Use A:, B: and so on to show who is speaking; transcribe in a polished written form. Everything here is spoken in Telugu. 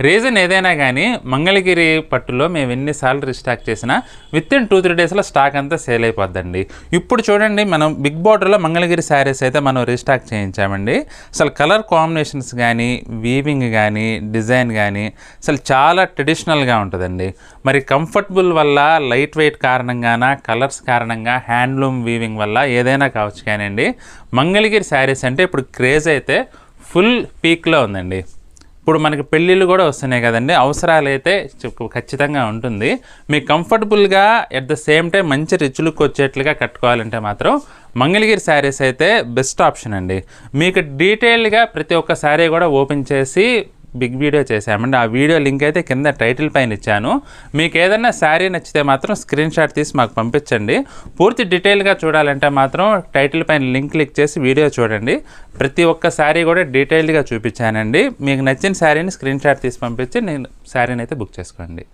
A: రీజన్ ఏదైనా కానీ మంగళగిరి పట్టులో మేము ఎన్నిసార్లు రీస్టాక్ చేసినా వితిన్ 2-3 డేస్లో స్టాక్ అంతా సేల్ అయిపోద్దండి. ఇప్పుడు చూడండి, మనం బిగ్ బార్డర్లో మంగళగిరి శారీస్ అయితే మనం రీస్టాక్ చేయించామండి. అసలు కలర్ కాంబినేషన్స్ కానీ, వీవింగ్ కానీ, డిజైన్ కానీ అసలు చాలా ట్రెడిషనల్గా ఉంటుందండి. మరి కంఫర్టబుల్ వల్ల, లైట్ వెయిట్ కారణంగాన, కలర్స్ కారణంగా, హ్యాండ్లూమ్ వీవింగ్ వల్ల ఏదైనా కావచ్చు కానివ్వండి, మంగళగిరి శారీస్ అంటే ఇప్పుడు క్రేజ్ అయితే ఫుల్ పీక్లో ఉందండి. ఇప్పుడు మనకి పెళ్ళిళ్ళు కూడా వస్తున్నాయి కదండి, అవసరాలు అయితే ఖచ్చితంగా ఉంటుంది. మీకు కంఫర్టబుల్గా ఎట్ ద సేమ్ టైం మంచి రిచ్ లుక్ వచ్చేట్లుగా కట్టుకోవాలంటే మాత్రం మంగళగిరి శారీస్ అయితే బెస్ట్ ఆప్షన్ అండి. మీకు డీటెయిల్డ్గా ప్రతి ఒక్క శారీ కూడా ఓపెన్ చేసి బిగ్ వీడియో చేసామండి. ఆ వీడియో లింక్ అయితే కింద టైటిల్ పైన ఇచ్చాను. మీకు ఏదైనా శారీ నచ్చితే మాత్రం స్క్రీన్ షాట్ తీసి మాకు పంపించండి. పూర్తి డీటెయిల్గా చూడాలంటే మాత్రం టైటిల్ పైన లింక్ క్లిక్ చేసి వీడియో చూడండి. ప్రతి ఒక్క శారీ కూడా డీటెయిల్డ్గా చూపించానండి. మీకు నచ్చిన శారీని స్క్రీన్ షాట్ తీసి పంపించి నేను శారీని అయితే బుక్ చేసుకోండి.